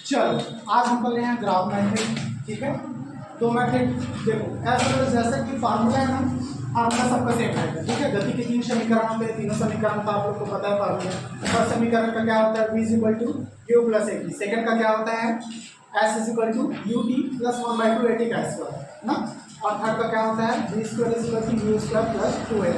चलो आज हम कर रहे हैं ग्राफ मेथड। ठीक है, तो मेथड देखो ऐसा जैसा कि फार्मूला है ना, फार्मूला सबका सेम है। ठीक है, गति के तीन समीकरण होते हैं, तीनों समीकरण का आप लोग को पता है फार्मूला। फर्स्ट समीकरण का क्या होता है, v equal to u plus A T. Second का क्या होता है, s equal to U T plus 1/2 A T का स्क्वायर ना। और थर्ड का क्या होता है, v square equal to U square plus 2a।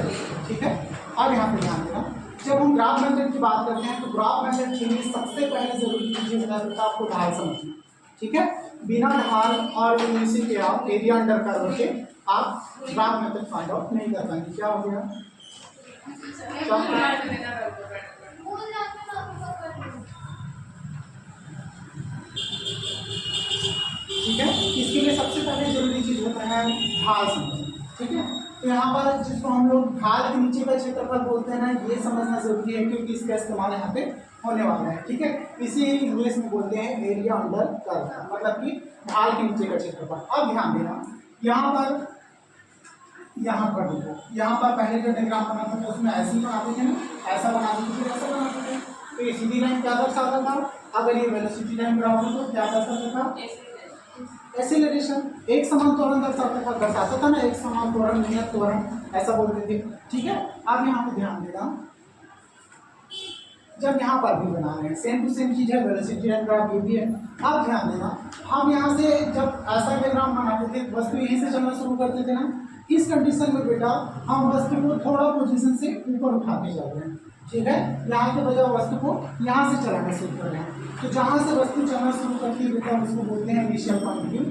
ठीक है, अब यहाँ पे ध्यान देना, जब हम ग्राफ मेथड की बात करते हैं तो ग्राफ मेथड के लिए सबसे पहले जरूरी चीज है आपको ढाल समझना। ठीक है, बिना ढाल और इसी के आप एरिया अंडर कर्व के आप ग्राफ मेथड फाइंड आउट नहीं कर पाएंगे। क्या हो गया, ठीक है, इसके लिए सबसे पहले जरूरी चीज होता है ढाल समझना। ठीक है, तो यहाँ पर जिसको हम लोग ढाल के नीचे का क्षेत्रफल बोलते हैं ना, ये समझना जरूरी है क्योंकि इसका इस्तेमाल यहाँ पे होने वाला है। ठीक है, इसी इंग्लिश में बोलते हैं एरिया अंडर कर्व, मतलब कि ढाल के नीचे का क्षेत्रफल। अब ध्यान देना, यहाँ पर देखो, यहाँ पर पहले जो डायग्राम बना था तो उसमें ऐसे ही बनाते थे ना, ऐसा बनाते थे फिर ऐसा बनाते थे। तो ये सीधी लाइन क्या दर्शाता था, अगर ये वेलोसिटी लाइन बराबर तो क्या दर्शाता था, एक्सीलरेशन। एक समान त्वरण दर्शाता था ना, एक समान त्वरण नियत त्वरण ऐसा बोलते थे। ठीक है, अब यहाँ पे ध्यान देना, जब यहाँ पर भी बना रहे हैं सेम टू सेम चीज है, वेलोसिटी लाइन ग्राफ ये भी है। अब ध्यान देना, हम यहाँ से जब ऐसा डायग्राम बनाते थे वस्तु यहीं से चलना शुरू करते थे ना, इस कंडीशन में बेटा हम वस्तु को थोड़ा पोजीशन से ऊपर उठाते जा रहे हैं। ठीक है, यहाँ के बजाय वस्तु को यहाँ से चलाना शुरू कर रहे हैं। तो जहाँ से वस्तु चलना शुरू करती है बेटा उसको बोलते हैं इनिशियल पॉइंट व्यू,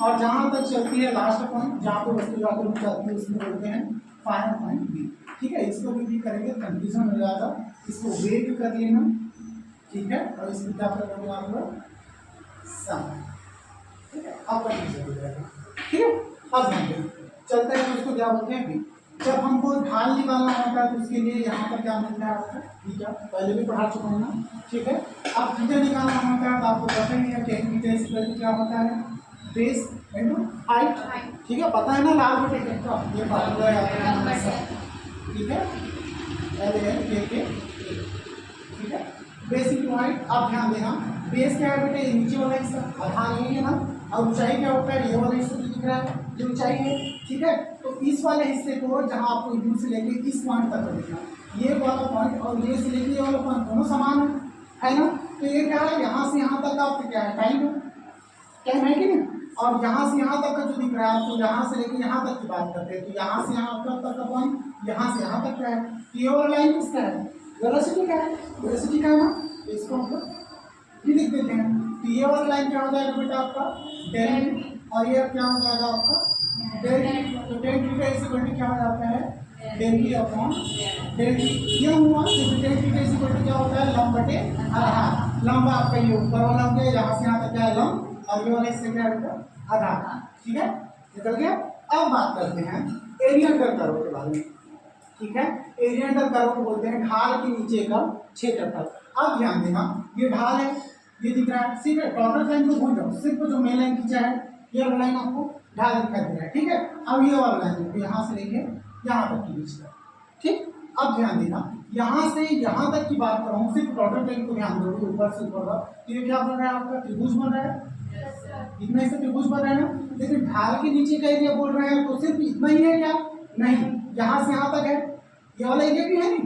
और जहाँ तक चलती है लास्ट पॉइंट जहाँ पे वस्तु जाकर रुक जाती है उसको बोलते हैं फाइनल पॉइंट व्यू। ठीक है, इसको भी करेंगे कंफ्यूजन हो जाएगा, इसको वेट कर लेना। ठीक है, और इसको क्या करेंगे आप लोग सम। ठीक है, अब कंफ्यूजन हो जाएगा। ठीक है, अब ध्यान दें, चलते हैं उसको क्या बोलते हैं व्यू। जब हमको ढाल निकालना होता है तो उसके लिए यहाँ पर क्या मिलता है आपको, थीटा, पहले भी पढ़ा चुका हूँ ना। ठीक है, अब थीटा निकालना होता है तो आपको पता ही है कि थीटा इक्वल टू क्या होता है, बेस इनटू हाइट। ठीक है, पता है ना लाल बटे का ये फार्मूला याद रखना। ठीक है, ठीक है, बेस इनटू हाइट। अब ध्यान देना, बेस क्या है बेटे, नीचे वाला हिस्सा, आधार यही है ना, और ऊंचाई क्या होता है, ये वाला हिस्सा दिख रहा है जो ऊंचाई है। ठीक है, तो इस वाले हिस्से को जहाँ आपको यू से लेके इस पॉइंट तक देखना, ये वाला पॉइंट और ये से लेके ये वाला पॉइंट दोनों समान है ना। तो ये क्या है, यहाँ से यहाँ तक आपको क्या है, टाइम है कि नहीं। और यहाँ से यहाँ तक का जो दिख रहा है आपको, यहाँ से लेके यहाँ तक की बात करते हैं, तो यहाँ से यहाँ तक का पॉइंट, यहाँ से यहाँ तक क्या है, ये वाला लाइन किसका है, वेलोसिटी का है, वेलोसिटी का है ना। तो इसको हम लोग ये लिख देते हैं। तो ये वाला लाइन क्या हो जाएगा बेटा आपका डेल, और ये क्या हो जाएगा आपका डेल। तो डेल थीटा इक्वल टू क्या हो जाता है, del T upon del T. ये हुआ तो डेल थीटा इक्वल टू क्या होता है, लंब बटे आधार। लंब आपका ये ऊपर वाला हो गया, यहाँ से यहाँ तक क्या है लंब, और ये वाला इससे क्या है आधार। ठीक है, निकल गया। अब बात करते हैं एरिया अंडर कर्व के बारे में। ठीक है, एरिया अंडर कर्व को बोलते हैं ढाल के नीचे का क्षेत्रफल। अब ध्यान देना, ये ढाल है, ये दिख रहा है, सिर्फ डॉटेड लाइन को भूल जाओ, सिर्फ जो मेन लाइन खींचा है ये वाला लाइन आपको ढाल दिखाई दे रहा है। ठीक है, अब ये वाला लाइन यहाँ से लेके यहाँ तक की बीच का। ठीक, अब ध्यान देना, यहाँ से यहाँ तक की बात कर रहा हूँ, सिर्फ डॉटेड लाइन को ध्यान दोगे ऊपर से ऊपर का, तो ये क्या बन रहा है आपका, त्रिभुज बन रहा है। इतना ही से त्रिभुज बन रहा है ना। लेकिन ढाल के नीचे का एरिया बोल रहे हैं तो सिर्फ इतना ही है क्या, नहीं, यहाँ से यहाँ तक है, ये वाला एरिया भी है नहीं।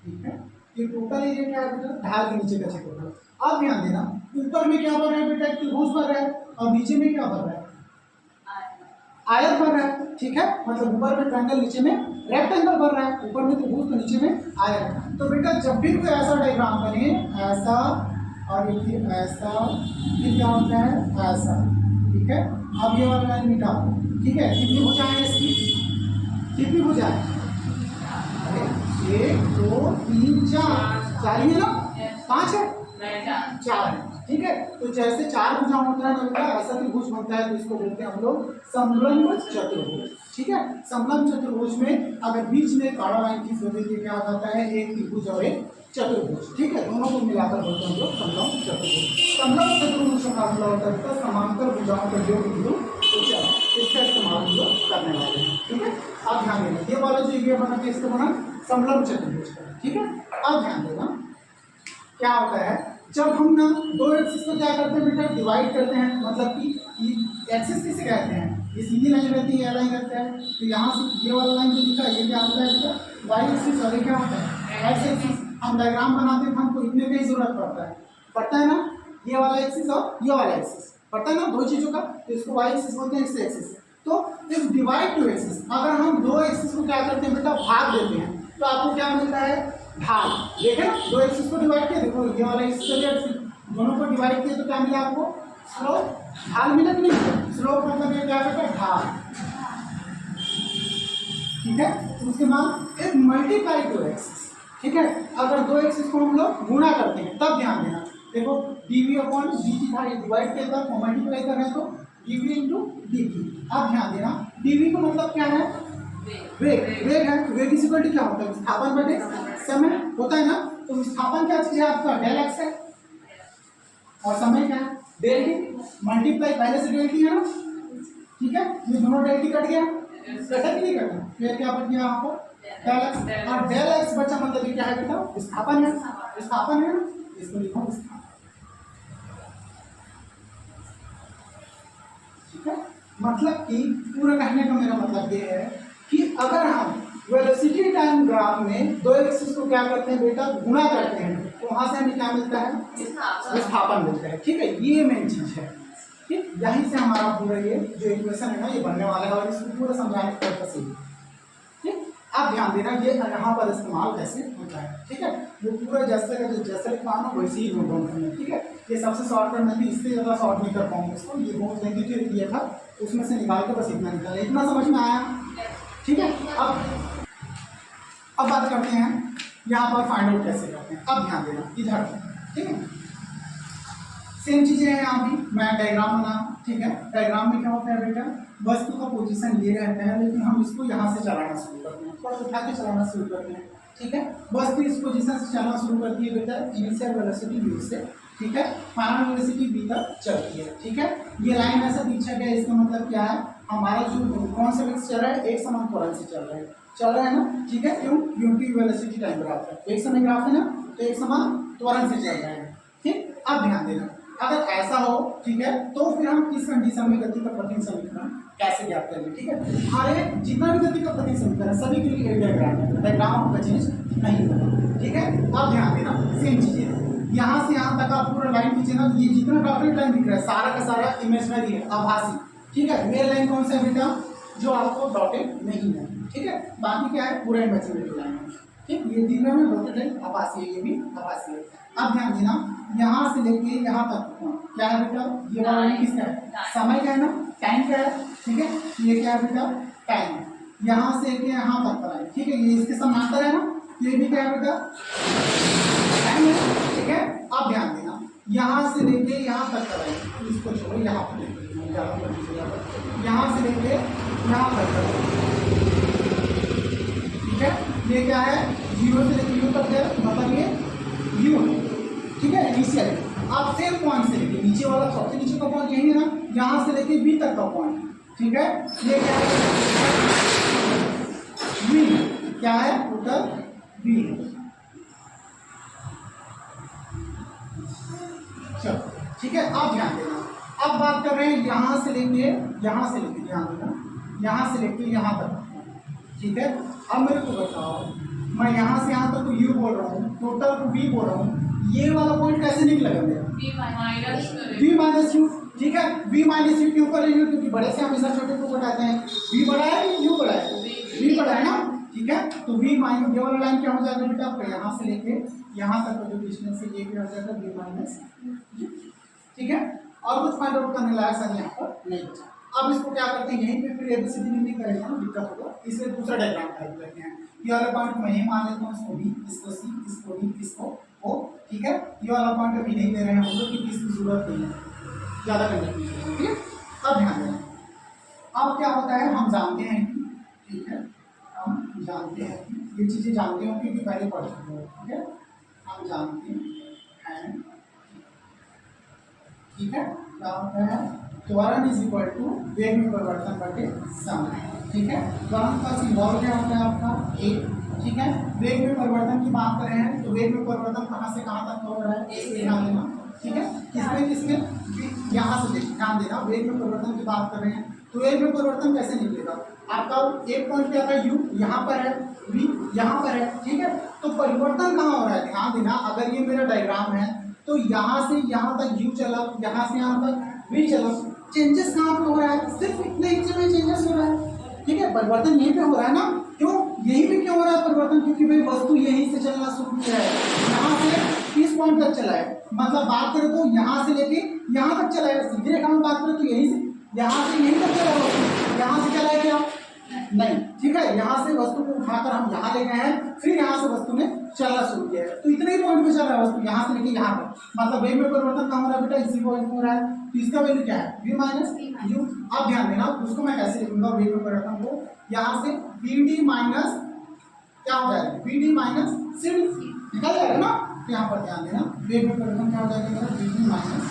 ठीक है, ये टोटल एरिया क्या है बेटा, ढाल के नीचे का क्षेत्रफल। अब ध्यान देना, ऊपर में क्या बन रहा है बेटा, त्रिभुज बन रहा है, और नीचे में क्या बन रहा है, आयत बन रहा है। ठीक है, मतलब ऊपर में ट्रायंगल, नीचे में रेक्टेंगल बन रहा है, ऊपर में त्रिभुज तो नीचे में आयत। तो बेटा जब भी कोई ऐसा डायग्राम बने, ऐसा और ये ऐसा, फिर क्या होता है ऐसा। ठीक है, अब ये वाला लाइन मिटा। ठीक है, कितनी भुजाएं इसकी, कितनी भुजाएं, 1 2 3 4 ही है ना, 5 है, 4 है। ठीक है, तो जैसे 4 भुजा होता है ना, ऐसा त्रिभुज बनता है तो इसको बोलते हैं हम लोग समलंब चतुर्भुज। ठीक है, समलंब चतुर्भुज में अगर बीच में काड़ा लाइन की वजह से क्या हो जाता है, एक त्रिभुज और एक चतुर्भुज। ठीक है, दोनों को मिलाकर बोलते हैं हम लोग समलंब चतुर्भुज। समलंब चतुर्भुज का मामला होता है समांतर भुजाओं का जो बिंदु ऊंचा, इसका इस्तेमाल हम लोग करने वाले हैं। ठीक है, अब ध्यान देना, ये वाला जो एरिया बना इसका बना समलंब चतुर्भुज का। ठीक है, अब ध्यान देना क्या होता है, जब हम ना दो एक्सिस को क्या करते हैं बेटा, डिवाइड करते हैं, मतलब कि एक्सिस किसे कहते हैं, ये सीधी लाइन रहती है, ये लाइन रहता है, तो यहाँ से ये वाला लाइन जो दिखा ये क्या होता है बेटा, वाई एक्सिस, और ये क्या होता है एक्स एक्सिस। हम डायग्राम बनाते हैं हमको इतने का ही जरूरत पड़ता है ना, ये वाला एक्सिस और ये वाला एक्सिस, पता है ना दो चीजों का, तो इसको वाई एक्सिस बोलते हैं, एक्स एक्सिस। तो इस डिवाइड टू एक्सिस, अगर हम दो एक्सिस को क्या करते हैं बेटा, भाग देते हैं, तो आपको क्या मिलता है, ढाल। देखें ना, दो एक्सिस को डिवाइड किया, देखो ये वाला एक्सिस और ये एक्सिस दोनों को डिवाइड किया तो क्या मिला आपको, स्लोप, ढाल मिला कि नहीं, स्लोप मतलब ये क्या बेटा, ढाल, ठीक है। तो उसके बाद एक मल्टीप्लाई टू एक्सिस, ठीक है, अगर दो एक्सिस को हम लोग गुणा करते हैं तब ध्यान देना, देखो dv अपॉन dt था, ये डिवाइड किया था, मल्टीप्लाई कर रहे हैं तो dv इंटू dt। अब ध्यान देना, dv का मतलब क्या है, वेग, वेग है, वेग इज इक्वल टू क्या होता है, विस्थापन बटे समय होता है ना, तो विस्थापन क्या चीज है आपका, डेल एक्स है, और समय क्या है, डेल टी, मल्टीप्लाई पहले से डेल टी है ना, ठीक है, ये दोनों डेल टी कट गया, कटा कि नहीं कटा, फिर क्या बच गया यहाँ पर डेल एक्स, और डेल एक्स बचा मतलब ये क्या है बेटा, विस्थापन है, विस्थापन है ना, इसको लिखो विस्थापन, ठीक है। मतलब कि पूरा कहने का मेरा मतलब ये है कि अगर हम वेलोसिटी टाइम ग्राफ में दो एक्सिस को क्या करते हैं बेटा, गुणा करते हैं, तो वहां से हमें क्या मिलता है, विस्थापन मिलता है, ठीक है, ये मेन चीज है, ठीक। यहीं से हमारा पूरा ये जो इक्वेशन है ना ये बनने वाला है, और इसको पूरा समझाने की पर्पस है, ठीक। अब ध्यान देना ये यहाँ पर इस्तेमाल कैसे होता है, ठीक है, वो पूरा जैसे लिखा ना वैसे ही नोट डाउन करना, ठीक है। ये सबसे शॉर्ट करना थी, इससे ज़्यादा शॉर्ट नहीं कर पाऊंगा इसको, ये बहुत लेंथी थ्योरी दिया था, उसमें से निकाल के बस इतना निकाला, इतना समझ में आया, ठीक है। अब बात करते हैं यहाँ पर फाइंड आउट कैसे करते हैं। अब ध्यान देना इधर, ठीक है, सेम चीजें हैं यहाँ भी, मैं डायग्राम बना, ठीक है, डायग्राम में क्या होता है बेटा, वस्तु का पोजीशन ये रहता है, लेकिन हम इसको यहाँ से चलाना शुरू करते हैं, थोड़ा उठा के चलाना शुरू करते हैं, ठीक है, वस्तु इस पोजीशन से चलना शुरू करती है बेटा, इनिशियल वेलोसिटी u से, ठीक है, फाइनल वेलोसिटी v तक चलती है, ठीक है। ये लाइन ऐसा पीछे गया, इसका मतलब क्या है, हमारा जो कौन सा वेग चल रहा है, एक समान त्वरण से चल रहा है ना, ठीक है, क्यों, क्योंकि वेलोसिटी टाइम ग्राफ है, एक समान ग्राफ है ना, तो एक समान त्वरण से चल रहा है, ठीक। अब ध्यान देना, अगर ऐसा हो, ठीक है, तो फिर हम इस कंडीशन में गति का प्रतीक समीकरण कैसे ज्ञात करेंगे, ठीक है। हर एक जितना भी गति का प्रतीक समीकरण सभी के लिए डायग्राम है, डायग्राम आपका चेंज नहीं होगा, ठीक है। अब ध्यान देना, सेम चीजें यहाँ से यहाँ तक आप पूरा लाइन खींचे ना, ये जितना डॉटेड लाइन दिख रहा है सारा का सारा इमेजिनरी है, आभासी, ठीक है। मेन लाइन कौन सा है बेटा, जो आपको डॉटेड नहीं है, ठीक है, बाकी क्या है पूरा इमेजिनरी लाइन है, ठीक। ये दिख रहा है डॉटेड लाइन आभासी है, ये भी आभासी है। अब ध्यान देना, यहाँ से लेके यहाँ तक क्या है बेटा, ये वाला लाइन किसका है, समय का है ना, टाइम का है, ठीक है, ये क्या है बेटा, टाइम है, यहाँ से लेके यहाँ तक का है, ठीक है, ये इसके समांतर है ना, ये भी क्या है बेटा, टाइम है, ठीक है। अब ध्यान देना, यहाँ से लेके यहाँ तक का है, इसको छोड़ो, यहाँ पर यहाँ से लेके यहाँ तक का, ठीक है, ये क्या है, 0 से लेके u तक है, मतलब ये u है, ठीक है, इनिशियल। अब सेम पॉइंट से लेके नीचे वाला सबसे नीचे का पॉइंट यही है ना, यहाँ से लेके बी तक का पॉइंट, ठीक है, ये क्या है, v, क्या है, उत्तर v है, चलो, ठीक है। अब ध्यान देना, अब बात कर रहे हैं यहाँ से लेके ध्यान देना, यहाँ से लेके यहाँ तक, ठीक है। अब मेरे को बताओ, मैं यहाँ से यहाँ तक तो u बोल रहा हूँ, टोटल को v बोल रहा हूँ, ये वाला पॉइंट कैसे निकलेगा मेरा, v माइनस यू, ठीक है, v माइनस यू क्यों करेंगे, क्योंकि बड़े से हमेशा छोटे को घटाते हैं, v बड़ा है u बड़ा है, v बड़ा है ना, ठीक है। तो v माइनस ये वाला लाइन क्या हो जाएगा बेटा, आपका यहाँ से लेके यहाँ तक का जो डिस्टेंस है ये क्या हो जाएगा, v माइनस, ठीक है। और कुछ फाइंड आउट करने लायक सर यहाँ पर नहीं बचा। अब इसको क्या करते हैं, यहीं पे फिर एबीसीडी नहीं करेंगे ना, दिक्कत होगा, इसलिए दूसरा डायग्राम टाइप करते हैं। ये वाला पॉइंट मैं यही मान लेता हूँ, इसको बी, इसको सी, इसको डी, इसको ओ, ठीक है। ये वाला पॉइंट अभी नहीं दे रहे हैं हम लोग, क्योंकि इसकी जरूरत नहीं है, ज़्यादा करने की, ठीक है। अब ध्यान देना, अब क्या होता है, हम जानते हैं कि, ठीक है, हम जानते हैं कि ये चीज़ें जानते हो क्योंकि पहले पढ़ चुके हो, ठीक है, हम जानते हैं, ठीक है। क्या होता है, त्वरण इज इक्वल टू वेग में परिवर्तन बटे समय, ठीक है। त्वरण का सिंबल क्या होता है आपका, ए, ठीक है। वेग में परिवर्तन की बात कर रहे हैं, तो वेग में परिवर्तन कहाँ से कहाँ तक हो रहा है इसमें ध्यान देना, ठीक है। किसमें किसमें, यहाँ से ध्यान देना, वेग में परिवर्तन की बात कर रहे हैं, तो वेग में परिवर्तन कैसे निकलेगा। आपका एक पॉइंट क्या था, यू यहाँ पर है, वी यहाँ पर है, ठीक है। तो परिवर्तन कहाँ हो रहा है, ध्यान देना। अगर ये मेरा डायग्राम है तो यहाँ से यहाँ तक यू चला, यहाँ से यहाँ तक वी चला, चेंजेस कहाँ पे हो रहा है, सिर्फ इतने हिस्से में चेंजेस हो रहा है, ठीक है। परिवर्तन यहीं पे हो रहा है ना, क्यों यहीं पे क्यों हो रहा है परिवर्तन, क्योंकि भाई वस्तु यहीं से चलना शुरू किया है, यहाँ से इस पॉइंट तक चला है, मतलब बात करें तो यहाँ से लेके यहाँ तक चला है। सीधी रेखा में बात करें तो यहीं से यहाँ से यहीं तक चला है वस्तु, यहाँ से चला है क्या नहीं, ठीक है। यहाँ से वस्तु को उठाकर हम यहाँ ले गए हैं, फिर यहाँ से वस्तु ने चलना शुरू किया है, तो इतने ही पॉइंट पे चल रहा है वस्तु, यहाँ से लेके यहाँ तक, मतलब वेग में परिवर्तन कहाँ हो रहा है बेटा, इसी पॉइंट में हो रहा है। तो इसका वैल्यू क्या है, v माइनस यू। आप ध्यान देना, उसको मैं कैसे लिखूंगा वेग में परिवर्तन को, यहाँ से bd माइनस क्या हो जाएगा, bd माइनस cd निकल जाएगा ना। तो यहाँ पर ध्यान देना, वेग में परिवर्तन क्या हो जाएगा मेरा, bd माइनस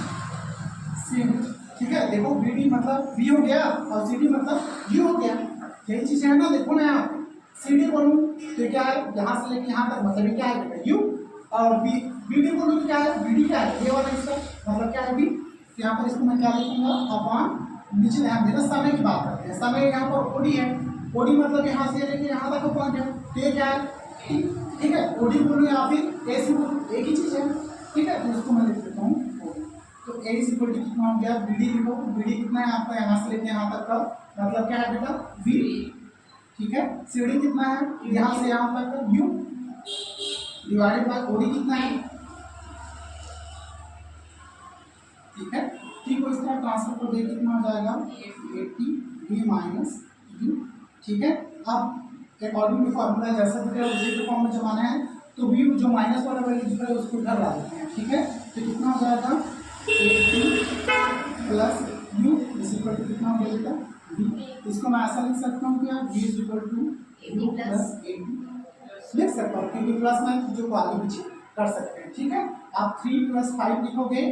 cd, ठीक है। देखो bd मतलब v हो गया और cd मतलब u हो गया, यही चीज है ना। देखो ना यहाँ CD बोलूँ तो क्या है, यहाँ से लेके यहाँ तक, मतलब क्या है बेटा U, और BD बोलूँ तो क्या है, BD क्या है, ये वाला इसका मतलब क्या है B। तो यहाँ पर इसको मैं क्या लिखूंगा, अपॉन, नीचे ध्यान देना समय की बात करते हैं, समय यहाँ पर OD है, OD मतलब यहाँ से लेके यहाँ तक का पॉइंट है, तो ये क्या है, ठीक है। OD बोलूँ या फिर AC बोलूँ, एक ही चीज है, ठीक है। तो इसको मैं लिख देता हूँ, तो A इज इक्वल टू कितना हो गया, BD लिखो, BD कितना है आपका, यहाँ से लेके यहाँ तक का मतलब क्या है बेटा, V, ठीक है। CD कितना है, यहाँ से यहाँ तक U डिवाइडेड बाय OD कितना है, ठीक है। T को इस तरह ट्रांसफर कर दे, कितना हो जाएगा 80 V माइनस U, ठीक है। अब अकॉर्डिंग टू फॉर्मूला जैसा दिख रहा है उसी के फॉर्म में जमाना है, तो V जो माइनस वाला वैल्यू दिख रहा है उसको इधर ला देते हैं, ठीक है। तो कितना हो जाएगा 80 plus U is equal to कितना हो जाएगा V। इसको मैं ऐसा लिख सकता हूँ क्या, V is equal to U plus 80 लिख सकता हूँ, क्योंकि प्लस में जो आगे पीछे कर सकते हैं, ठीक है। आप 3 प्लस 5 लिखोगे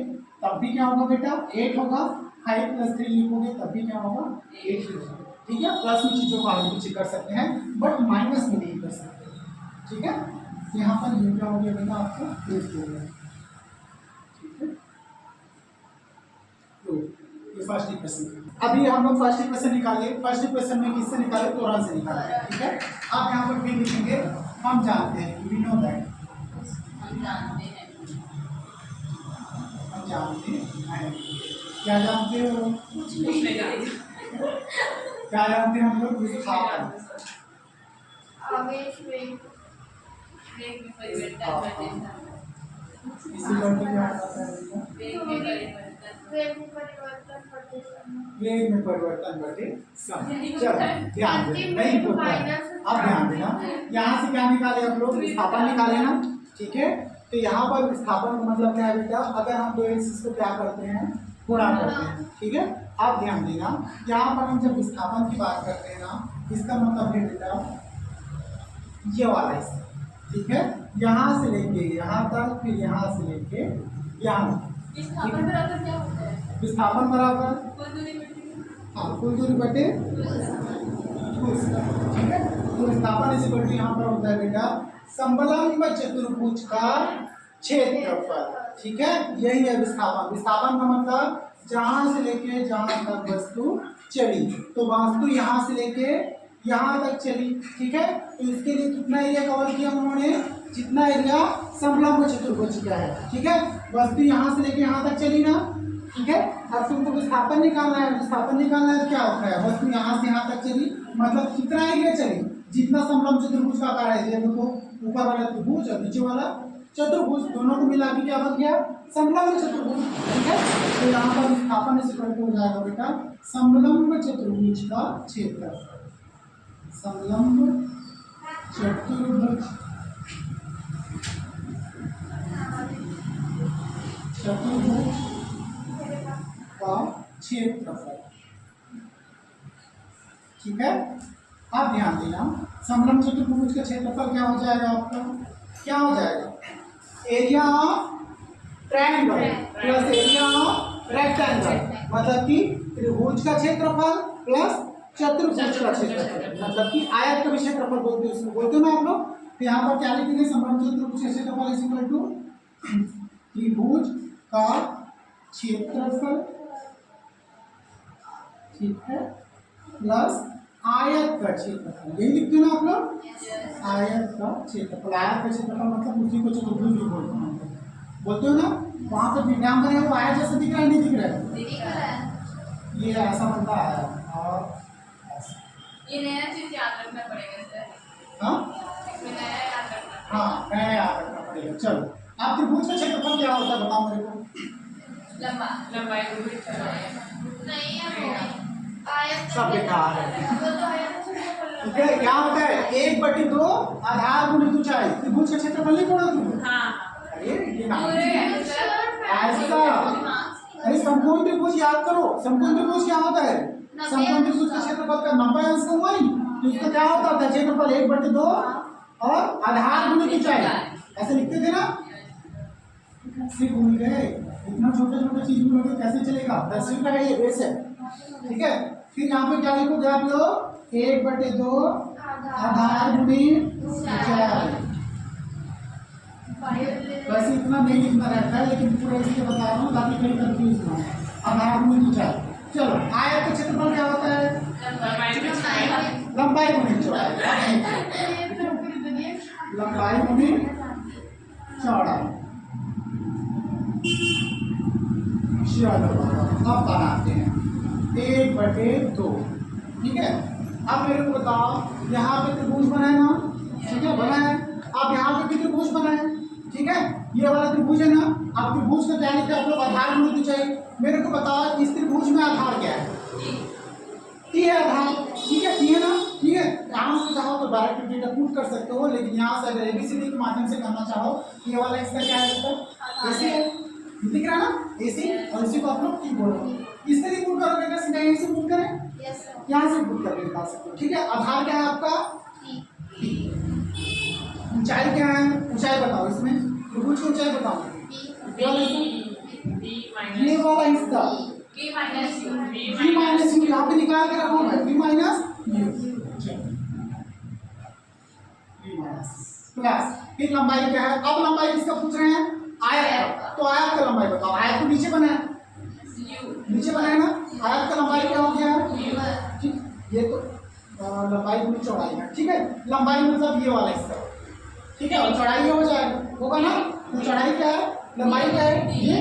तब भी क्या होगा बेटा 8 होगा, 5 प्लस 3 लिखोगे तब भी क्या होगा 8 होगा, ठीक है। प्लस में चीजों को आगे पीछे कर सकते हैं बट माइनस में नहीं कर सकते, ठीक है। यहाँ पर ये क्या हो गया बेटा आपको 8 हो गया, ठीक है। तो ये फर्स्ट इक्वेशन, अभी हम लोग फर्स्ट इक्वेशन निकालिए। फर्स्ट इक्वेशन में किससे निकाले, त्वरण से निकाला है, ठीक है। आप यहाँ पर भी लिखेंगे, हम जानते हैं, वी नो दैट, हम जानते हैं, क्या जानते हो, क्या जानते हैं हम लोग, विस्थापन, इसी वर्ग क्या आता है, वेग में परिवर्तन बटे समय। चलो ध्यान देना, नहीं होता है, अब ध्यान देना, यहाँ से क्या निकाले हम लोग, विस्थापन निकाले ना, ठीक है। तो यहाँ पर विस्थापन का मतलब क्या है बेटा, अगर हम दो एक्सिस को क्या करते हैं, गुणा करते हैं, ठीक है। आप ध्यान देना, यहाँ पर हम जब विस्थापन की बात करते हैं ना, इसका मतलब है बेटा ये वाला हिस्सा, ठीक है। यहाँ से लेके यहाँ तक, फिर यहाँ से लेके यहाँ, विस्थापन बराबर क्या होता है, विस्थापन बराबर हाँ कुल दूरी बटे, ठीक है। तो विस्थापन इसी बटे यहाँ पर होता है बेटा समलंब चतुर्भुज का क्षेत्रफल, ठीक है। यही है विस्थापन। विस्थापन का मतलब जहां से लेके जहां तक वस्तु चली, तो वस्तु यहाँ से लेके यहाँ तक चली, ठीक है। तो इसके लिए कितना एरिया कवर किया उन्होंने, जितना एरिया समलंब चतुर्भुज का है, ठीक है। वस्तु यहाँ से लेके यहाँ तक चली ना, ठीक है। अब तुमको विस्थापन निकालना है, विस्थापन निकालना है तो क्या होता है, वस्तु यहाँ से यहाँ तक चली, मतलब कितना एरिया चली, जितना समलंब चतुर्भुज का आकार है, जैसे देखो ऊपर वाला त्रिभुज और नीचे वाला चतुर्भुज, दोनों को मिला के क्या बन गया, समलंब चतुर्भुज, ठीक है। तो यहाँ पर विस्थापन इस प्रकार हो जाएगा बेटा समलंब चतुर्भुज का क्षेत्रफल, समलंब चतुर्भुज का क्षेत्रफल, ठीक है। आप ध्यान देना, समलंब चतुर्भुज का क्षेत्रफल क्या हो जाएगा आपका, क्या हो जाएगा, area of triangle plus area of rectangle, मतलब कि त्रिभुज का क्षेत्रफल प्लस चतुर्भुज का क्षेत्रफल, मतलब कि आयत का भी क्षेत्रफल बोलते हैं उसको, बोलते हो ना आप लोग। तो यहाँ पर क्या लिखेंगे, समबाहु चतुर्भुज का क्षेत्रफल इज इक्वल टू त्रिभुज का क्षेत्रफल, ठीक है, प्लस आयत का क्षेत्रफल, यही लिखते हो ना आप लोग। आयत का क्षेत्रफल, आयत का क्षेत्रफल मतलब उसी को चतुर्भुज भी बोलते हैं, बोलते हो ना। वहां पर विज्ञान बने वो आयत जैसे दिख रहा है, नहीं दिख रहा है, ये ऐसा बनता है और ये नया चीज याद रखना पड़ेगा सर। हाँ इसमें नया याद रखना हाँ नया याद रखना पड़ेगा। चलो आप त्रिभुज का क्षेत्रफल क्या होता है बताओ मेरे को। लंबाई नहीं है, आयत सब बेकार है। वो तो आयत ठीक है, क्या होता है 1/2 आधार गुणित ऊंचाई, त्रिभुज का क्षेत्रफल नहीं पढ़ा तुम। हाँ अरे ये ना ऐसा अरे समकोण त्रिभुज याद करो, समकोण त्रिभुज क्या होता है, समकोण त्रिभुज का क्षेत्रफल का 90 अंश का हुआ ही, तो इसका क्या होता था, क्षेत्रफल 1/2 और आधार गुणित ऊंचाई, ऐसे लिखते थे ना। सिर्फ भूल गए, इतना छोटा छोटा चीज भूल गए कैसे चलेगा, 10वीं का है ये बेस है, ठीक है। फिर यहाँ पे क्या लिखोगे आप लोग, 1/2 आधार गुणित ऊंचाई, वैसे इतना नहीं लिखना रहता है लेकिन पूरा इसलिए बता रहा हूँ ताकि कहीं कंफ्यूज ना हो। आधार गुणित ऊंचाई, चलो आयत का क्षेत्रफल क्या होता है, लंबाई गुणित चौड़ाई, लंबाई गुणित चौड़ाई। चलो अब बनाते हैं 1/2, ठीक है। अब मेरे को बताओ, यहाँ पे त्रिभुज बना है ना, ठीक है बना है, अब यहाँ पे भी त्रिभुज बना है, ठीक है, ये वाला त्रिभुज है ना। अब त्रिभुज का क्या लिखते हैं आप लोग, आधार गुणित ऊंचाई। मेरे को बताओ इस त्रिभुज में आधार क्या है, टी है आधार, ठीक है, टी है ना, ठीक है। यहाँ से चाहो तो डायरेक्ट डेटा पुट कर सकते हो, लेकिन यहाँ से अगर एबीसीडी के माध्यम से करना चाहो, ये वाला इसका क्या है, इसका एसी है, दिख रहा है ना एसी, और इसी को आप लोग टी बोलो। इससे भी पुट करोगे क्या, सीधा यहीं से पुट करें, यहाँ से पुट करके निकाल सकते हो, ठीक है। आधार क्या है आपका, ऊंचाई क्या है, ऊंचाई बताओ, इसमें त्रिभुज की ऊंचाई बताओ, ये वाला हिस्सा v माइनस यू यहाँ पे निकाल के रखो भाई, v माइनस यू प्लस, फिर लंबाई क्या है, अब लंबाई किसका पूछ रहे हैं, आयत का, तो आयत का लंबाई बताओ। आयत तो नीचे बना है, नीचे बना है ना, आयत का लंबाई क्या हो गया, ठीक, ये तो लंबाई गुणित चौड़ाई है, ठीक है। लंबाई मतलब ये वाला हिस्सा, ठीक है, और चौड़ाई ये हो जाएगा, होगा ना। तो चौड़ाई क्या है, लंबाई क्या है, ये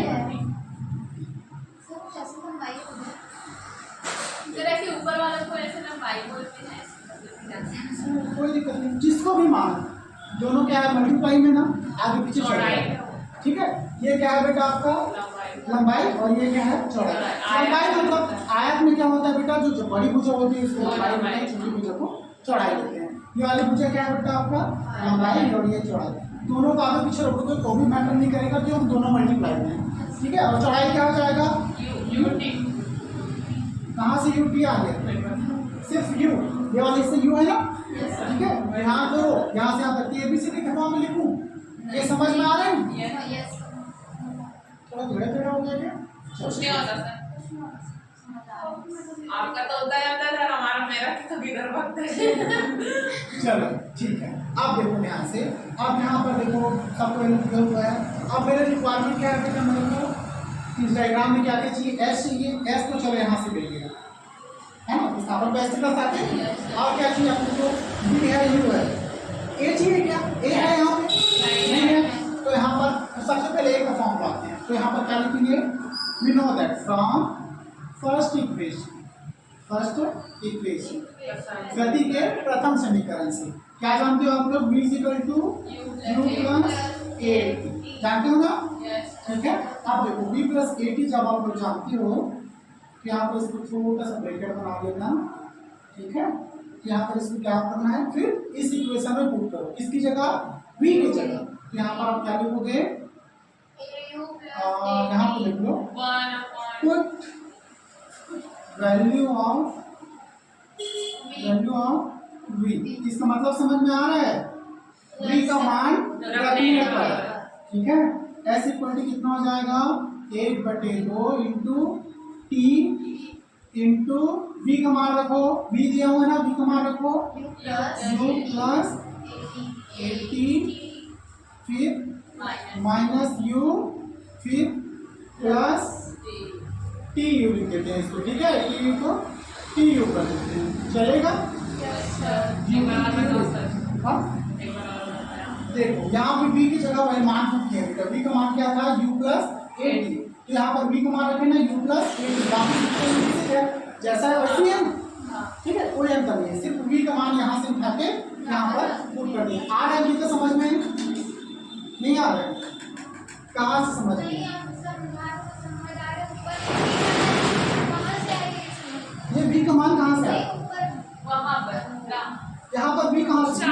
ऐसे ऊपर वाला को ऐसे लंबाई बोलते हैं, कोई दिक्कत नहीं, जिसको भी मानो, दोनों क्या है मल्टीप्लाई में ना, आगे पीछे चौड़ाई, ठीक है। ये क्या है बेटा आपका लंबाई, और ये क्या है चौड़ाई। लंबाई मतलब आयत में क्या होता है बेटा, जो बड़ी भुजा होती है उसको लंबाई होता है, छोटी भुजा को चौड़ाई होती है। ये वाली भुजा क्या है बेटा आपका लंबाई, और ये चौड़ाई, दोनों को आगे पीछे रखोगे तो भी मैटर नहीं करेगा कि हम दोनों मल्टीप्लाई में, ठीक है। और चौड़ाई क्या हो जाएगा, कहाँ से यू टी आ गया, सिर्फ यू, ये वाले इससे यू है ना, ठीक है। यहाँ करो, यहाँ से यहाँ तक एबीसीडी के फॉर्म में लिखूं, ये समझ में आ रहा है, थोड़ा धीरे धीरे हो गया क्या, कुछ नहीं होता सर, आपका तो होता है सर, हमारा मेरा तो किधर भागता है। चलो ठीक है। अब देखो यहाँ से, अब यहाँ पर देखो सबको दिया हुआ है। अब मेरे रिक्वायरमेंट क्या है बेटा, मेरे को इस डायग्राम में क्या क्या चाहिए, एस चाहिए, एस तो चलो यहाँ से मिल गया है ना, इस पर बेस्ट का साथ है। और क्या चाहिए आपको, बी है, यू है, ए चाहिए क्या, ए है यहाँ पे नहीं है, तो यहाँ पर सबसे पहले ए का फॉर्म लाते हैं। तो यहाँ पर क्या लिखेंगे, we know that from first equation गति के प्रथम समीकरण से क्या जानते हो आप लोग, v equal to U plus A, जानते हो ना, ठीक है। अब देखो v प्लस ए टी जब आप लोग जानते हो, तो यहाँ पर इसको छोटा सा ब्रैकेट बना लेना, ठीक है। यहाँ पर इसको क्या करना है, फिर इस इक्वेशन में पुट करो, किसकी जगह, v की जगह। तो यहाँ पर आप क्या लिखोगे, यहाँ पर लिख लो पुट वैल्यू ऑफ v, इसका मतलब समझ में आ रहा है, v का मान रखने पर, ठीक है। एस इक्वल टू कितना हो जाएगा, 1/2 इंटू टी इंटू v का मान रखो, v दिया हुआ है ना, v का मान रखो U plus u प्लस 80 फिर माइनस u फिर प्लस टी यू लिख देते हैं इसको, ठीक है, टी यू को टी यू कर देते हैं, चलेगा। हाँ देखो यहाँ पे b की जगह वही मान पुट किया बेटा, b का मान क्या था u प्लस 80, तो यहाँ पर b का मान रखे ना u प्लस 80, बाकी जैसा है वैसे ही है, ठीक है, कोई अंतर नहीं है, सिर्फ v का मान यहाँ से उठा के यहाँ पर पुट कर दिया। आ रहा है b का समझ में नहीं आ रहा है, कहाँ से समझ में, ये b का मान कहाँ से आया, वहाँ पर यहाँ पर b कहाँ से,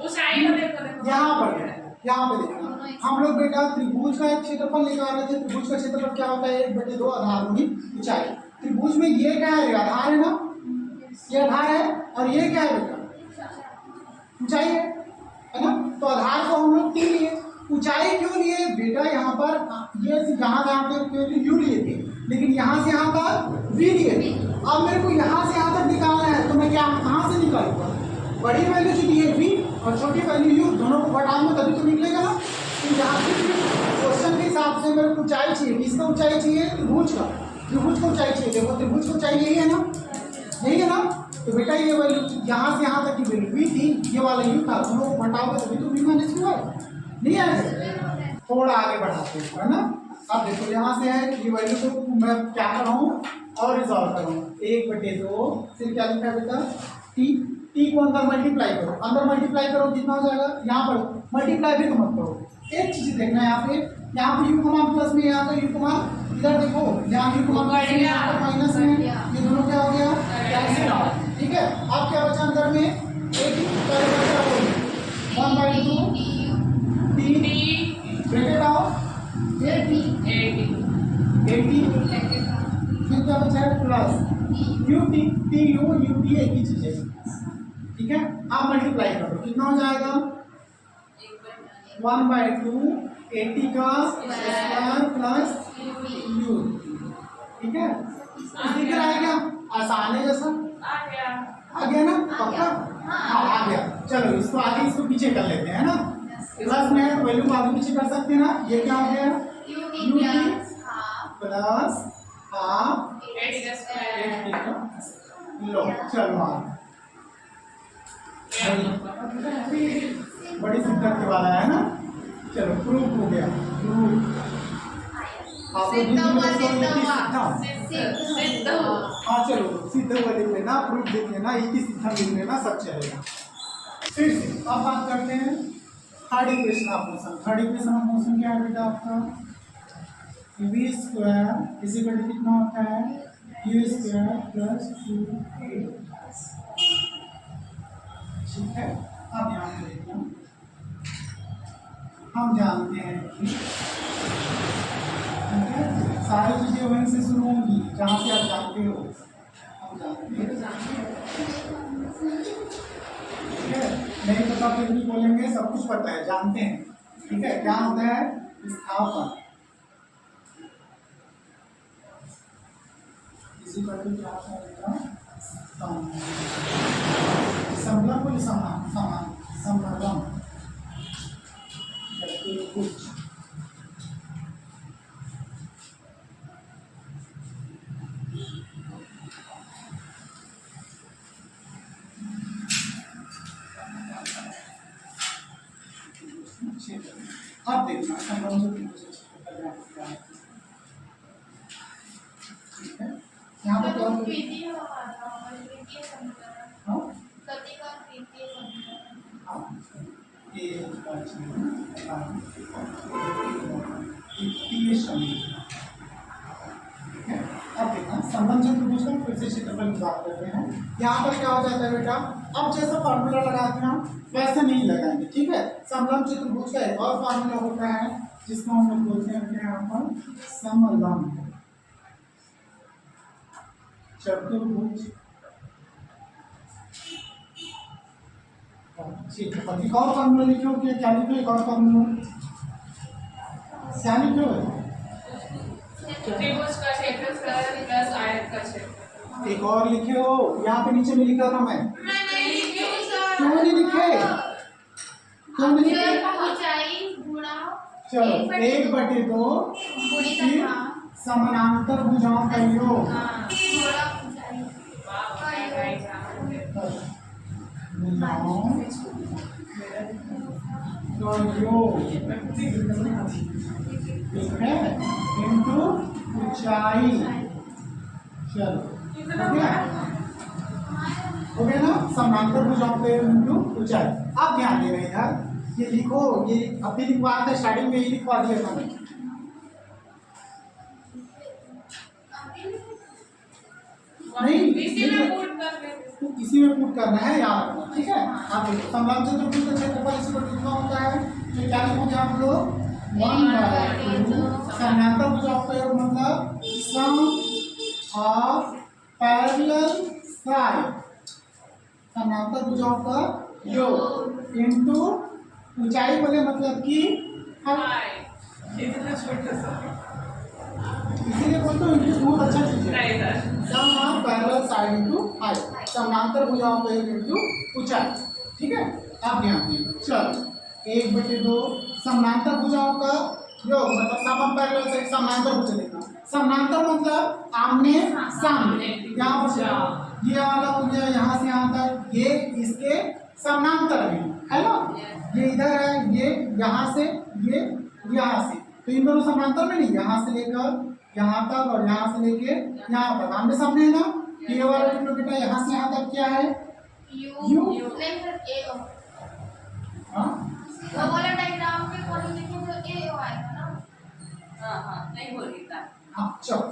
ऊंचाई को देखो देखो यहाँ पर देखना, हम लोग बेटा त्रिभुज का एक क्षेत्रफल निकाल रहे थे। त्रिभुज का क्षेत्रफल क्या होता है, 1/2 आधार गुणित ऊंचाई। त्रिभुज में ये क्या है, आधार है ना, ये आधार है, और ये क्या है बेटा, ऊंचाई है ना। तो आधार को हम लोग टी लिए, ऊंचाई क्यों लिए बेटा, यहाँ पर ये जहाँ पे यू लिए थे, लेकिन यहाँ से यहाँ पर वी लिए थे। अब मेरे को यहाँ से यहाँ तक निकालना है, तो मैं क्या कहाँ से निकालूंगा, बड़ी वैल्यू जो दी है वी और छोटी वैल्यू यू, दोनों को घटाऊंगा तभी तो निकलेगा ना। तो यहाँ पे क्वेश्चन के हिसाब से मेरे को ऊंचाई चाहिए, किसका ऊंचाई चाहिए, त्रिभुज का, त्रिभुज को ऊंचाई चाहिए। देखो त्रिभुज को ऊंचाई यही है ना, यही है ना, तो बेटा ये वैल्यू यहाँ से यहाँ तक की वैल्यू वी थी, ये वाला यू था, दोनों को घटाओगे तभी तो वी माइनस यू आएगा, नहीं आएगा। थोड़ा आगे बढ़ाते हैं, है ना। अब देखो यहाँ से है ये वैल्यू को मैं क्या कर रहा हूँ और रिजॉल्व कर रहा हूँ, 1/2 फिर क्या लिखा है बेटा, टी को अंदर मल्टीप्लाई करो, अंदर मल्टीप्लाई करो कितना हो जाएगा, यहाँ पर मल्टीप्लाई भी तो मत करो। एक चीज देखना है यहाँ पे यू का मान प्लस में, यहाँ पे यू का मान इधर देखो, यहाँ यू का मान प्लस में, यहाँ पर माइनस में, ये दोनों क्या हो गया कैंसिल आउट, ठीक है। अब क्या बचा अंदर में, एक बचा 1/2 टी ब्रैकेट आओ 80 फिर क्या बचा है plus U T, T U U T एक ही चीज है, ठीक है। आप मल्टीप्लाई करो कितना हो जाएगा, 1/2 80 का स्क्वायर प्लस यू, ठीक है। दिख रहा है क्या, आसान है जैसा, आ गया ना, पक्का, हाँ आ गया। चलो इसको आगे इसको पीछे कर लेते हैं ना, प्लस में वैल्यू को आगे पीछे कर सकते हैं ना। ये क्या हो गया, यू टी प्लस हाफ 80 का, लो चलो बड़ी सिद्धांत वाला है ना। चलो प्रूफ हो गया, प्रूफ हाँ चलो सिद्ध हुआ लिख लेना, प्रूफ लिख लेना, एक ही सिद्धांत लिख लेना, सब चलेगा। फिर से अब बात करते हैं third equation of motion. Third equation of motion क्या है बेटा आपका, v स्क्वायर इसी का कितना होता है, u स्क्वायर प्लस 2a, ठीक है। अब यहाँ पे देखना, हम जानते हैं कि ठीक है सारी चीजें वहीं से शुरू होंगी जहाँ से आप जानते हो, हम जानते हैं, ठीक है। नहीं पता फिर भी बोलेंगे सब कुछ पता है, जानते हैं, ठीक है। क्या होता है विस्थापन, इसी पर क्या होगा, समलंब और समान समलंब कुछ अब देखना समलंब, ठीक है। यहाँ पर क्या अब देखना संबंध चतुर्भुज का फिर से क्षेत्रफल की बात करते हैं। यहाँ पर क्या हो जाता है बेटा, अब जैसा फार्मूला लगाते हैं हम वैसे नहीं लगाएंगे, ठीक है। समलंब चतुर्भुज का एक और फार्मूला होता है जिसको हम लोग बोलते हैं यहाँ पर समलंब चतुर्भुज क्षेत्रफल। एक और फार्मूला लिखो, क्या लिखो, एक और फार्मूला क्या लिखो, त्रिभुज का क्षेत्रफल प्लस आयत का क्षेत्रफल। एक और लिखे हो, यहाँ पे नीचे में लिखा था मैं, मैं नहीं लिखी हूँ सर। क्यों नहीं लिखे? क्यों नहीं लिखे? ऊंचाई गुणा चलो 1/2 गुणित फिर समानांतर भुजाओं का योग। हाँ। थोड़ा ऊंचाई वाह, मैं नहीं जानती। भुजाओं का योग, ठीक है, इंटू ऊंचाई। चलो हो गया ना, समांतर भुजाओं का योग इंटू ऊंचाई। अब ध्यान देना यार, ये लिखो, ये अभी लिखवाया था स्टार्टिंग में, ये लिखवा दिया था मैं। नहीं, इसी में पुट कर लेते। तो इसी में पुट करना है यार, ठीक है। आप देखो समलंब चतुर्भुज का क्षेत्रफल इसको कितना होता है, तो क्या लिखोगे आप लोग 1/2 समानांतर भुजाओं का योग मतलब सम ऑफ पैरेलल साइड, समानांतर भुजाओं का योग इंटू ऊंचाई बोले मतलब कि हाय, इतना छोटा सा। इसीलिए बोलते हो इंटू बहुत अच्छा चीज है। नहीं sir. Sum of parallel side into height, समानांतर भुजाओं का योग इंटू ऊंचाई, ठीक है। आप ध्यान दीजिए, चलो 1/2 समानांतर भुजाओं का योग मतलब सम ऑफ पैरेलल साइड, समानांतर भुजा लिखना। समानांतर मतलब आमने सामने, यहाँ पर ये वाला हो गया यहाँ से यहाँ तक, ये इसके समानांतर है ना, ये इधर है, ये यहाँ से, ये यहाँ से, तो इन दोनों समानांतर में नहीं, यहाँ से लेकर यहाँ तक और यहाँ से लेके यहाँ तक आमने सामने है ना। ये वाला जो बेटा यहाँ से यहाँ तक क्या है, यू नहीं सर ए ओ। हाँ वो वाला डायग्राम पे कॉलम लिखे तो ए ओ आएगा ना। हाँ हाँ, नहीं बोली था। हाँ चलो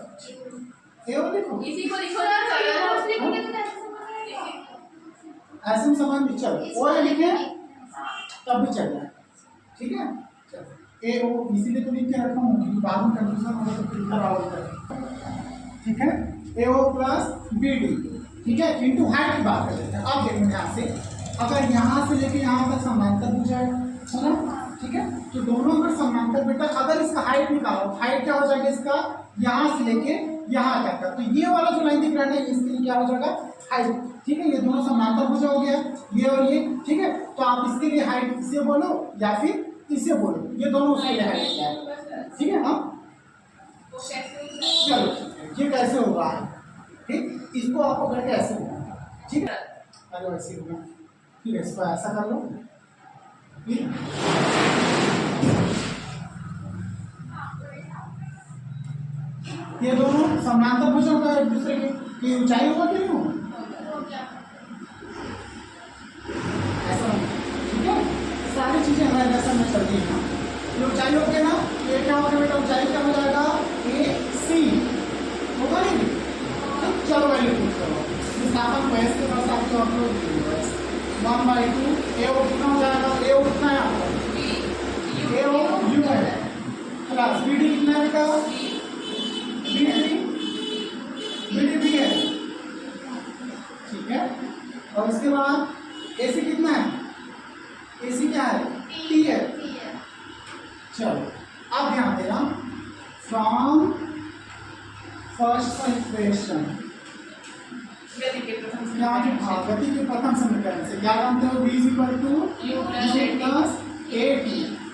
ये वाला लिखो, इसी को लिखो सर ना ये सर। नोट्स लिखेंगे तो कैसे समझ ऐसे में समझ में चलो वो लिखे तब भी चल जाए, ठीक है। चलो ए ओ इसीलिए तो लिख के रखा हूँ कि बाद में कंफ्यूजन हो तो फिर कराओ, ठीक है। ए ओ प्लस बी डी, ठीक है, इंटू हाइट की बात करते हैं। अब देखो यहाँ से, अगर यहाँ से लेके यहाँ तक समानांतर हो जाए, है ना, ठीक है, तो दोनों अगर समानांतर बेटा, अगर इसका हाइट निकालो, हाइट क्या हो जाएगा इसका, यहाँ से लेके यहाँ तक का, तो ये वाला जो लाइन दिख रहा है इसके लिए क्या हो जाएगा, हाइट, ठीक है। ये दोनों समानांतर भुजा हो गया, ये और ये, ठीक है। तो आप इसके लिए हाइट इसे बोलो या फिर इसे बोलो, ये दोनों उसके लिए हाइट है, ठीक है। हाँ चलो ये कैसे होगा, ठीक, इसको आपको करके ऐसे होगा, ठीक है। अरे ऐसे होगा, ठीक है, इसको ऐसा कर लो, ठीक। ये दोनों समानांतर भुजा होगा एक दूसरे की ऊंचाई होगा कि नहीं होगा, ऐसा होगा, ठीक है। सारी चीजें हमारे लेसन में चलती हैं। ये ऊंचाई हो गया ना, ये क्या होगा बेटा, ऊंचाई क्या हो जाएगा, ए सी होगा नहीं, चलो वैल्यू पुट करो, विस्थापन भैंस के पास आपको अपलोड 1/2 ए ओ कितना हो जाएगा, ए ओ कितना है आपका, ए ओ यू है प्लस बी डी कितना है बेटा, बी डी भी है, ठीक है। और इसके बाद ए सी कितना है, ए सी क्या है, टी है। चलो अब ध्यान देना, फ्रॉम फर्स्ट इक्वेशन गति के प्रथम यहाँ जो गति के प्रथम समीकरण से क्या जानते हो, v equal to U plus AT।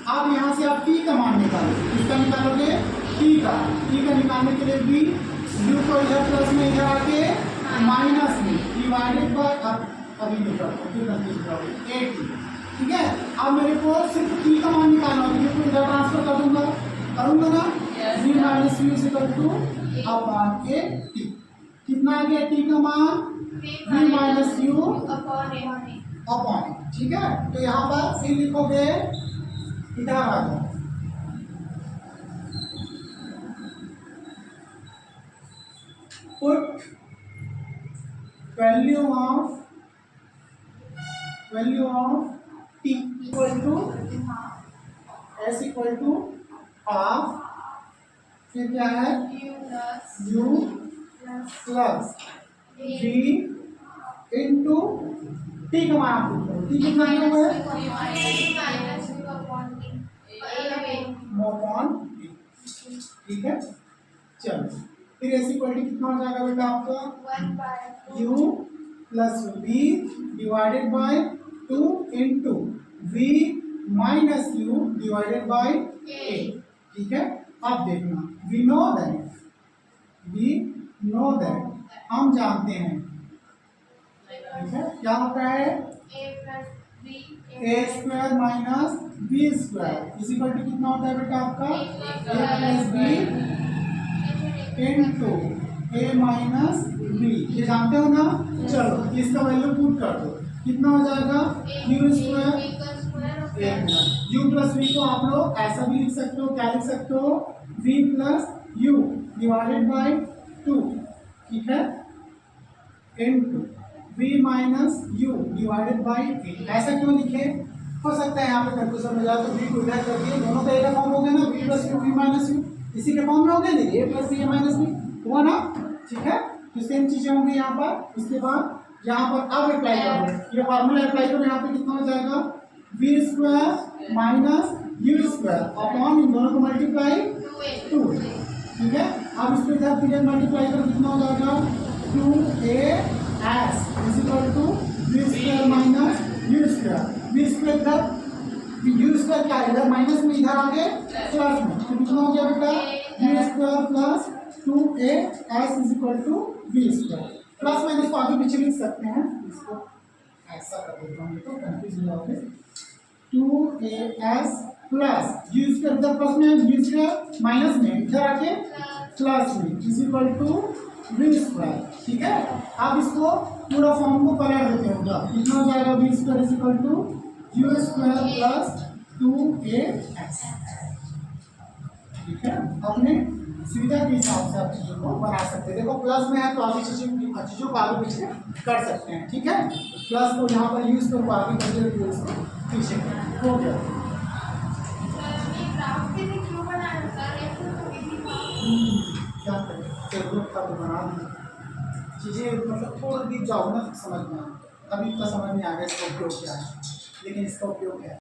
अब यहाँ से आप t का मान निकालोगे, किसका निकालोगे, t का निकालने के लिए v u को इधर प्लस में इधर आके माइनस में डिवाइडेड बाय, अभी लिखा AT, ठीक है। अब मेरे को सिर्फ t का मान निकालना है, तो इधर ट्रांसफर करूंगा ना, v minus u equal to अब आके t, कितना आ गया t का मान, v माइनस u अपॉन, ठीक है। तो यहाँ पर फिर लिखोगे, इधर आ जाओ, put value of t equal to s equal to half, फिर क्या है, u plus v into T का मान आप पूछो, टी कितना दिया हुआ है, मोपॉन, ठीक है। चलो फिर एस इक्वल टू कितना हो जाएगा बेटा आपका 1/2 u plus v divided by 2 into v minus u divided by a। ठीक है, अब देखना वी नो दैट हम जानते हैं, ठीक है, क्या होता है a plus b A square minus B square is equal to कितना होता है बेटा आपका A plus B into A minus B, ये जानते हो ना। चलो इसका वैल्यू पुट कर दो, कितना हो जाएगा U square U plus V को आप लोग ऐसा भी लिख सकते हो, क्या लिख सकते हो V plus U divided by 2, ठीक है, into v minus u divided by a। ऐसा क्यों लिखे, हो सकता है यहाँ पे कंफ्यूजन हो जाए तो v को इधर कर दिए, दोनों का एक फॉर्म हो गया ना, v plus u v minus u, इसी के फॉर्म में हो गया ना, a plus b a minus b हुआ ना। ठीक है, तो सेम चीजें होंगी यहाँ पर। उसके बाद यहाँ पर अब अप्लाई करो, ये फार्मूला अप्लाई करो, यहाँ पे कितना हो जाएगा v square minus u square upon इन दोनों को मल्टीप्लाई 2। ठीक है, अब इसको इधर पीरियड मल्टीप्लाई करो, कितना हो जाएगा 2a s is equal to v square minus u square. v square इधर u स्क्वायर क्या है, इधर माइनस में, इधर आगे प्लस में, तो कितना हो गया बेटा v square plus 2a s is equal to v square. Plus minus को आगे पीछे लिख सकते हैं, इसको ऐसा कर देता हूँ तो कंफ्यूज हो जाओगे। 2as प्लस u स्क्वायर इधर प्लस में, v स्क्वायर माइनस में, इधर आके प्लस में is equal to v square. ठीक है, आप इसको पूरा फॉर्म को पलट देते हो, कितना हो जाएगा v square is equal to u square plus 2as। ठीक है, अपने सुविधा के हिसाब से आप चीज़ों को बना सकते हैं। देखो प्लस में है तो आगे चीज़ों को आगे पीछे कर सकते हैं। ठीक है, प्लस को यहाँ पर यूज करो, आगे करके उसको पीछे करो, हो गया। क्या करें, जरूरत था तो बना दी चीज़ें, मतलब थोड़ा डीप जाओ ना समझ में, अभी इतना समझ में आ गया इसका उपयोग क्या है, लेकिन इसका उपयोग है।